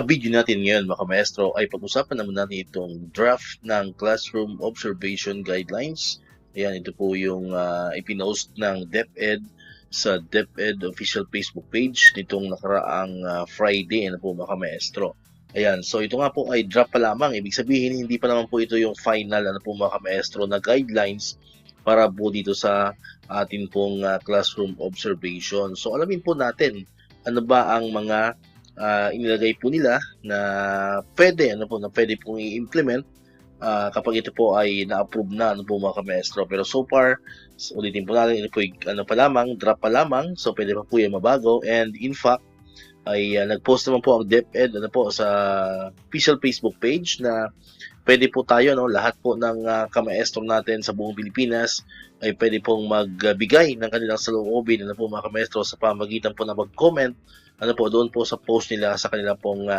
Sa video natin ngayon mga maestro ay pag-usapan naman natin itong draft ng Classroom Observation Guidelines. Ayan, ito po yung ipinost ng DepEd sa DepEd official Facebook page nitong nakaraang Friday po mga maestro. Ayan, so ito nga po ay draft pa lamang. Ibig sabihin hindi pa naman po ito yung final po mga maestro na guidelines para po dito sa atin pong classroom observation. So alamin po natin ano ba ang mga inilagay po nila na pwede pong i-implement kapag ito po ay na-approve na po mga maestro. Pero so far, ulitin po natin, ito po pa lamang, draft pa lamang, so pwede pa po yung mabago. And in fact, ay nag-post naman po ang DepEd sa official Facebook page na pwede po tayo, lahat po ng kamaestro natin sa buong Pilipinas ay pwede pong magbigay ng kanilang saloobin po mga kamaestro sa pamagitan po na mag-comment doon po sa post nila sa kanilang pong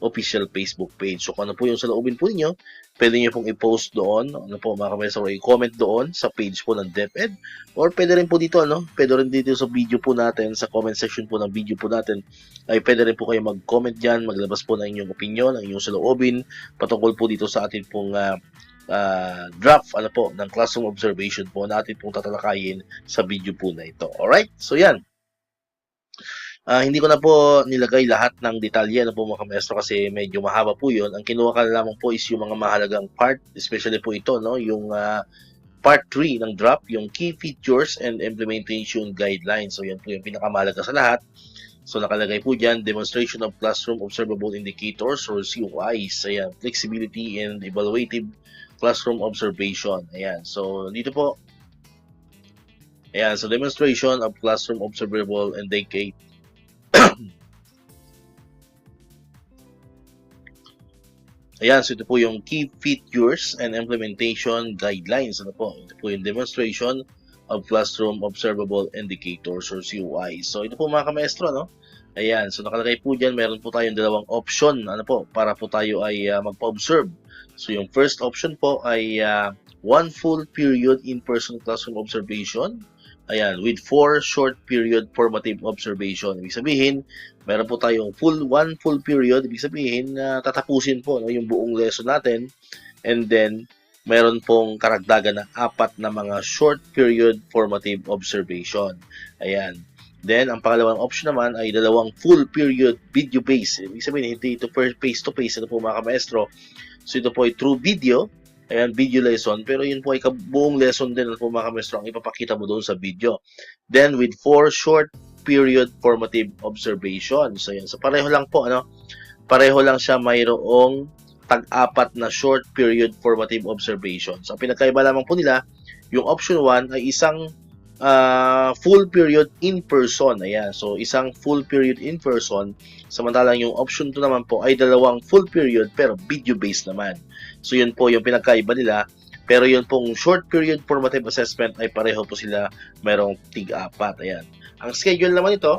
official Facebook page. So kung ano po yung saloobin po ninyo, pwede nyo pong i-post doon, mga kamaestro, i-comment doon sa page po ng DepEd, or pwede rin po dito, pwede rin dito sa video po natin, sa comment section po ng video po natin, ay pwede rin po kayo mag-comment dyan, maglabas po ng inyong opinion, ng inyong saloobin, patungkol po dito sa atin pong draft ng classroom observation po natin pong tatalakayin sa video po na ito. Alright? So yan. Hindi ko na po nilagay lahat ng detalye po mga maestro kasi medyo mahaba po yun. Ang kinuha ka lamang po is yung mga mahalagang part, especially po ito, yung part 3 ng draft, yung key features and implementation guidelines. So yan po yung pinakamahalaga sa lahat. So nakalagay po dyan, demonstration of classroom observable indicators or COIs. Ayan, flexibility and evaluative classroom observation. Ayan, so dito po, ayan, so demonstration of classroom observable indicate. Ayan, so ito po yung key features and implementation guidelines. Ito po yung demonstration of classroom observable indicators or COI. So ito po mga kamaestro, Ayan, so nakalagay po dyan, meron po tayong dalawang option, para po tayo ay magpa-observe. So yung first option po ay 1 full period in-person classroom observation. Ayan, with 4 short period formative observation. Ibig sabihin, meron po tayong 1 full period. Ibig sabihin, tatapusin po yung buong lesson natin. And then, meron pong karagdagan na 4 na mga short period formative observation. Ayan. Then, ang pangalawang option naman ay 2 full period video-based. Ibig sabihin, hindi ito face-to-face po mga kamaestro. So, ito po ay true video. Ayan, video lesson. Pero yun po ay buong lesson din po mga kamaestro ang ipapakita mo doon sa video. Then, with 4 short period formative observation. So, yan. So, pareho lang po, Pareho lang siya mayroong tag-4 na short period formative observation. So, ang pinagkaiba lamang po nila, yung option 1 ay isang full period in person. Ayan. So, isang full period in person. Samantalang yung option 2 naman po ay 2 full period pero video-based naman. So, yun po yung pinagkaiba nila. Pero yun pong short period formative assessment ay pareho po sila mayroong tig-4. Ayan. Ang schedule naman ito,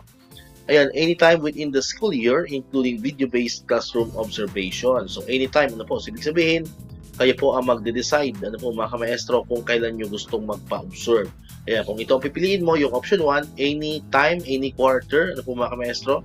ayan, anytime within the school year, including video-based classroom observation. So, anytime, so, ibig sabihin, kayo po ang magde-decide, mga kamaestro, kung kailan nyo gustong magpa-observe. Ayan, kung ito ang pipiliin mo, yung option 1, anytime, any quarter, mga kamaestro,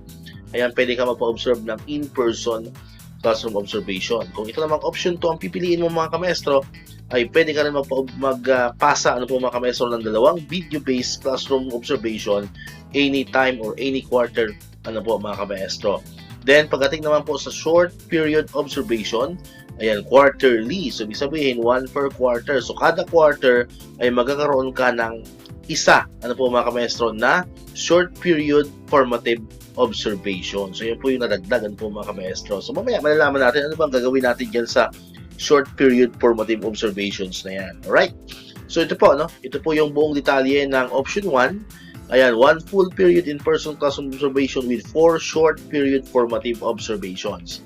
ayan, pwede ka magpa-observe ng in-person classroom observation. Kung ito namang option 2 ang pipiliin mo mga kamaestro, ay pwede ka rin magpasa mga kamaestro ng 2 video-based classroom observation anytime or any quarter mga kamaestro. Then pagdating naman po sa short period observation, ayan, quarterly. So ibig sabihin 1 per quarter. So kada quarter ay magkakaroon ka ng isa mga kamaestro na short period formative observation. So yun po yung nadagdagan mga kamaestro. So mamaya malalaman natin ano bang gagawin natin dyan sa short period formative observations na yan. Alright? So ito po, Ito po yung buong detalye ng option 1. Ayan, 1 full period in-person classroom observation with 4 short period formative observations.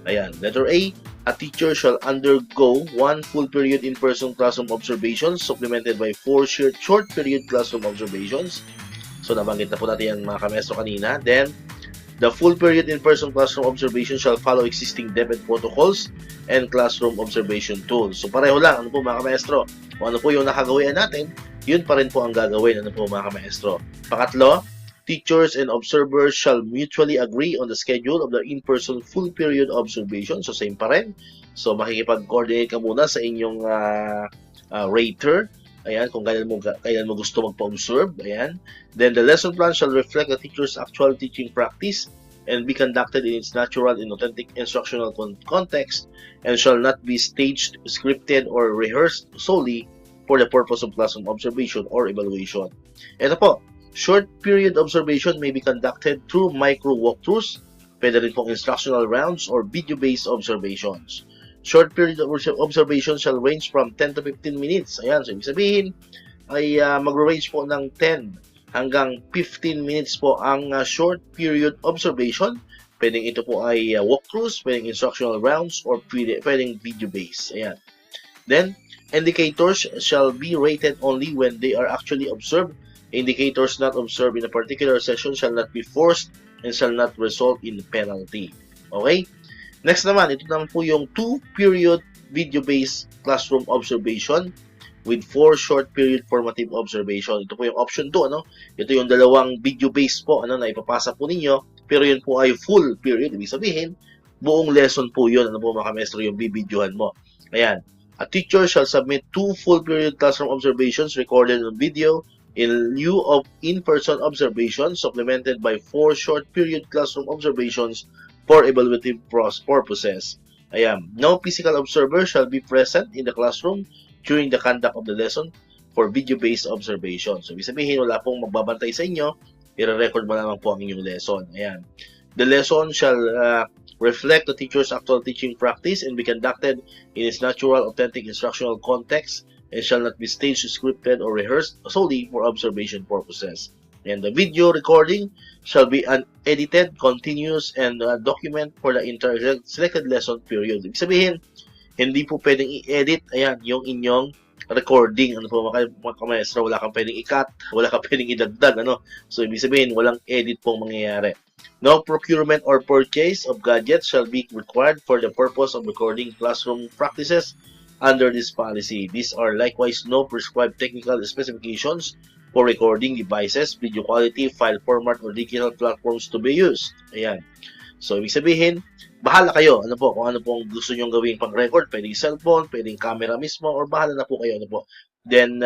Ayan, letter A teacher shall undergo 1 full period in-person classroom observations supplemented by 4 short period classroom observations. So, nabanggit na po natin yan mga kamaestro kanina. Then, the full period in-person classroom observation shall follow existing DepEd protocols and classroom observation tools. So, pareho lang, mga kamaestro? Kung ano po yung nakagawian natin, yun pa rin po ang gagawin, mga kamaestro. Pangatlo, Teachers and observers shall mutually agree on the schedule of the in-person full period observation. So, same pa rin. So, makikipag-coordinate ka muna sa inyong rater. Ayan, kung kailan mo gusto magpa-observe. Ayan. Then, the lesson plan shall reflect the teacher's actual teaching practice and be conducted in its natural and authentic instructional context and shall not be staged, scripted, or rehearsed solely for the purpose of classroom observation or evaluation. Ito po, short period observation may be conducted through micro walkthroughs, pwede rin pong instructional rounds, or video-based observations. Short period observation shall range from 10 to 15 minutes. Ayan, so ibig sabihin ay mag-range po ng 10 hanggang 15 minutes po ang short period observation. Pwedeng ito po ay walkthroughs, pwedeng instructional rounds, or pwedeng video-based. Ayan. Then, indicators shall be rated only when they are actually observed. Indicators not observed in a particular session shall not be forced and shall not result in penalty. Okay? Next naman, ito naman po yung 2-period video-based classroom observation with 4 short period formative observation. Ito po yung option 2, ano? Ito yung dalawang video-based po, ano, na ipapasa po ninyo, pero yun po ay full period. Ibig sabihin, buong lesson po yun, ano po mga kamestro, yung bibidyohan mo. Ayan. A teacher shall submit 2 full period classroom observations recorded on video in lieu of in-person observations, supplemented by 4 short period classroom observations for evaluative purposes. Ayan. No physical observer shall be present in the classroom during the conduct of the lesson for video-based observation. So, ibig sabihin, wala pong magbabantay sa inyo, i-record mo lamang po ang inyong lesson. Ayan. The lesson shall reflect the teacher's actual teaching practice and be conducted in its natural, authentic instructional context and shall not be staged, scripted, or rehearsed solely for observation purposes. And the video recording shall be unedited, continuous, and document for the entire selected lesson period. Ibig sabihin, hindi po pwedeng i-edit, ayan, yung inyong recording. Ano po mga kamaestro, wala kang pwedeng i-cut, wala kang pwedeng idagdag, ano. So, ibig sabihin, walang edit pong mangyayari. No procurement or purchase of gadgets shall be required for the purpose of recording classroom practices under this policy. These are likewise no prescribed technical specifications for recording devices, video quality, file format, or digital platforms to be used. Ayan. So, ibig sabihin, bahala kayo, ano po, kung ano pong gusto nyong gawin pang-record, pwedeng cellphone, pwedeng camera mismo, or bahala na po kayo, ano po. Then,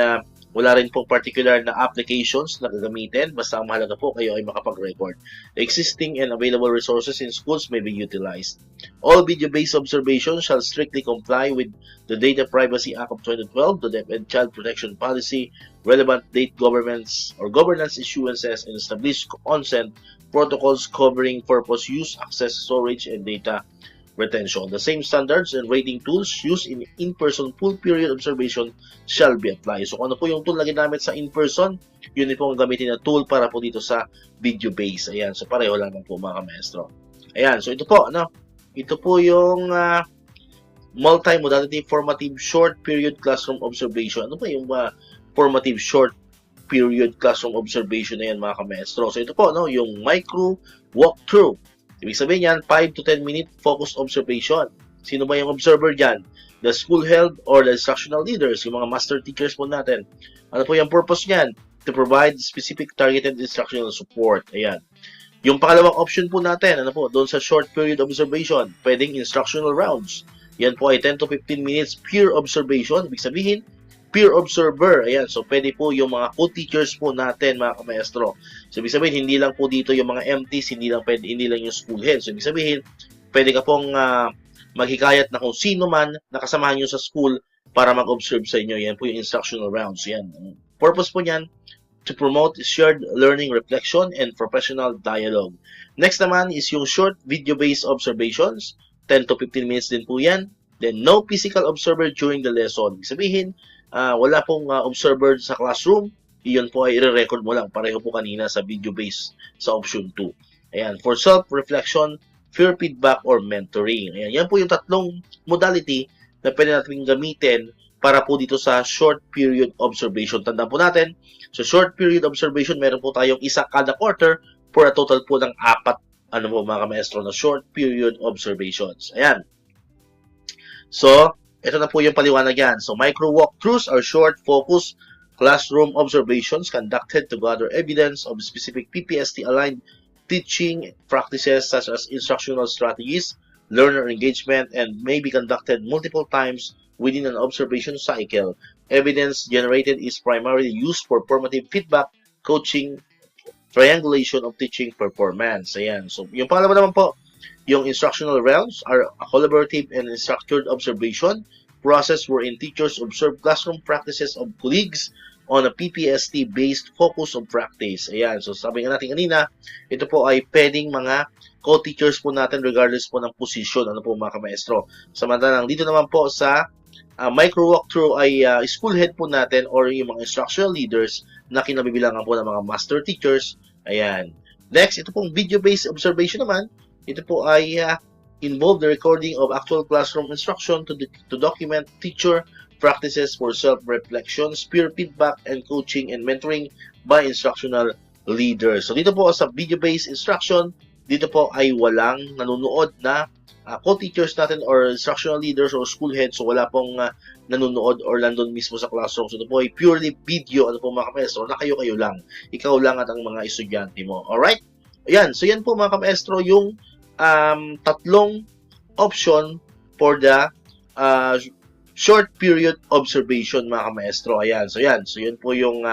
wala rin pong particular na applications na gagamitin, basta ang mahalaga po kayo ay makapag-record. Existing and available resources in schools may be utilized. All video-based observations shall strictly comply with the Data Privacy Act of 2012, the DepEd Child Protection Policy, relevant state governments or governance issuances, and established consent protocols covering purpose, use, access, storage, and data retention. The same standards and rating tools used in in-person full period observation shall be applied. So, kung ano po yung tool na ginamit sa in-person, yun po ang gamitin na tool para po dito sa video-based. Ayan. So, pareho lang po mga maestro. Ayan. So, ito po, ano? Ito po yung multi-modality formative short period classroom observation. Ano ba yung formative short period classroom observation na yan mga kamestro? So, ito po, no, yung micro walkthrough. Ibig sabihin yan, 5 to 10 minute focused observation. Sino ba yung observer dyan? The school head or the instructional leaders, yung mga master teachers po natin. Ano po yung purpose niyan? To provide specific targeted instructional support. Ayan. Yung pangalawang option po natin, ano po, doon sa short period observation, pwedeng instructional rounds. Yan po ay 10 to 15 minutes peer observation. Ibig sabihin, peer observer. Ayan, so pwede po yung mga co-teachers po natin, mga kamaestro. So, ibig sabihin, hindi lang po dito yung mga MTs, hindi lang yung school head. So, ibig sabihin, pwede ka pong maghikayat na kung sino man nakasamahan nyo sa school para mag-observe sa inyo. Yan po yung instructional rounds. Yan. Purpose po yan, to promote shared learning, reflection, and professional dialogue. Next naman is yung short video-based observations. 10 to 15 minutes din po yan. Then, no physical observer during the lesson. Ibig sabihin, wala pong observer sa classroom, iyon po ay i-record mo lang. Pareho po kanina sa video-based sa option 2. Ayan, for self-reflection, peer feedback, or mentoring. Ayan, yan po yung tatlong modality na pwede natin gamitin para po dito sa short period observation. Tandaan po natin, sa short period observation, meron po tayong isa kada quarter for a total po ng 4, ano po mga kamaestro, na short period observations. Ayan. So, ito na po yung paliwanag yan. So, micro walkthroughs are short, focused classroom observations conducted to gather evidence of specific PPST-aligned teaching practices such as instructional strategies, learner engagement, and may be conducted multiple times within an observation cycle. Evidence generated is primarily used for formative feedback, coaching, triangulation of teaching performance. Ayan. So, yung pangalawa naman po, yung instructional realms are a collaborative and structured observation process wherein teachers observe classroom practices of colleagues on a PPST-based focus of practice. Ayan. So, sabi nga natin kanina, ito po ay pwedeng mga co-teachers po natin regardless po ng position. Ano po mga kamaestro? Samantalang dito naman po sa micro walkthrough ay school head po natin or yung mga instructional leaders na kinabibilangan po ng mga master teachers. Ayan. Next, ito pong video-based observation naman. Ito po ay involve the recording of actual classroom instruction to document teacher practices for self-reflection, peer feedback, and coaching and mentoring by instructional leaders. So dito po sa video-based instruction, dito po ay walang nanonood na co-teachers natin or instructional leaders or school heads. So wala pong nanonood or nandun mismo sa classroom. So ito po ay purely video. Ano po mga kamaestro? Na kayo-kayo lang. Ikaw lang at ang mga estudyante mo. Alright? Ayan. So yan po mga kamaestro yung tatlong option for the short period observation mga kamaestro. Ayan. So yan. So yun po yung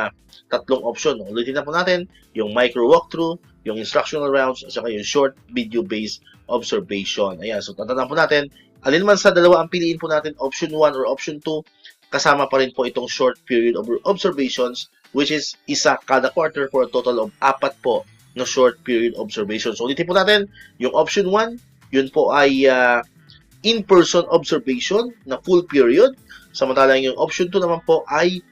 tatlong option. Ulitin na po natin yung micro walkthrough, yung instructional rounds, at saka yung short video-based observation. Ayan. So tatandaan po natin, alin man sa dalawa ang piliin po natin, option 1 or option 2, kasama pa rin po itong short period observations, which is isa kada quarter for a total of 4 po na short period observations. So ulitin po natin, yung option 1, yun po ay in-person observation na full period. Samantalang yung option 2 naman po ay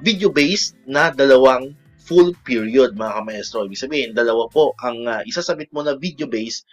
video-based na dalawang full period mga kamaestro. Ibig sabihin, dalawa po ang isasabit mo na video-based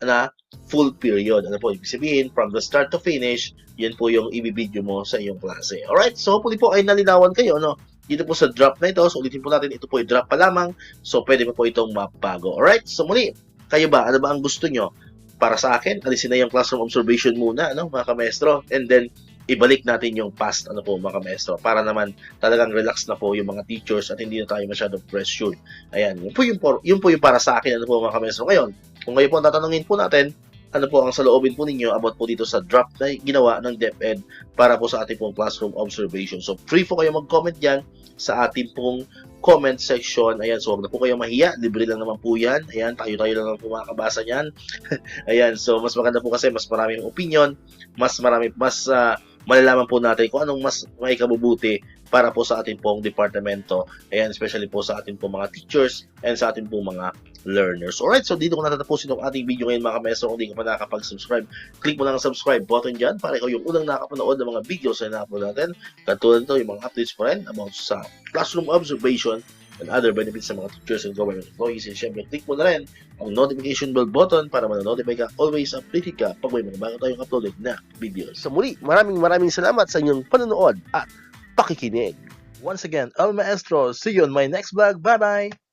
na full period. Ano po, ibig sabihin, from the start to finish, yan po yung i-video mo sa iyong klase. Alright, so hopefully po ay nalinawan kayo, no? Dito po sa drop na ito, so ulitin po natin, ito po ay drop pa lamang, so pwede po itong mapago. Alright, so muli, kayo ba? Ano ba ang gusto nyo? Para sa akin, alisin na yung classroom observation muna, ano, mga kamaestro, and then ibalik natin yung past, ano po mga kamaestro, para naman talagang relax na po yung mga teachers at hindi na tayo masyadong pressured. Ayan, yun po yung para sa akin, ano po mga kamaestro. Ngayon, kung ngayon po tatanungin po natin, ano po ang saloobin po ninyo about po dito sa drop na ginawa ng DepEd para po sa ating pong classroom observation. So, free po kayo mag-comment dyan sa ating pong comment section. Ayan, so huwag na po kayo mahiya. Libre lang naman po yan. Ayan, tayo-tayo lang naman po makakabasa niyan. Ayan, so mas maganda po kasi mas maraming opinion, mas malalaman po natin kung anong mas may kabubuti para po sa ating pong departamento. Ayan, especially po sa ating pong mga teachers and sa ating pong mga learners. Alright, so dito ko natatapusin ang ating video ngayon mga kamaestro. Kung di ka pa nakakapag-subscribe, click mo lang ang subscribe button dyan para ikaw yung unang nakapanood ng mga videos na na-upload natin. Katulad nito, yung mga updates pa rin about sa classroom observation and other benefits sa mga teachers and government employees. And syempre, click mo na rin ang notification bell button para ma-notify ka, always updated ka pag may mga bago tayong uploaded na videos. So muli, maraming salamat sa inyong panonood at pakikinig. Once again, El Maestro. See you on my next vlog. Bye-bye!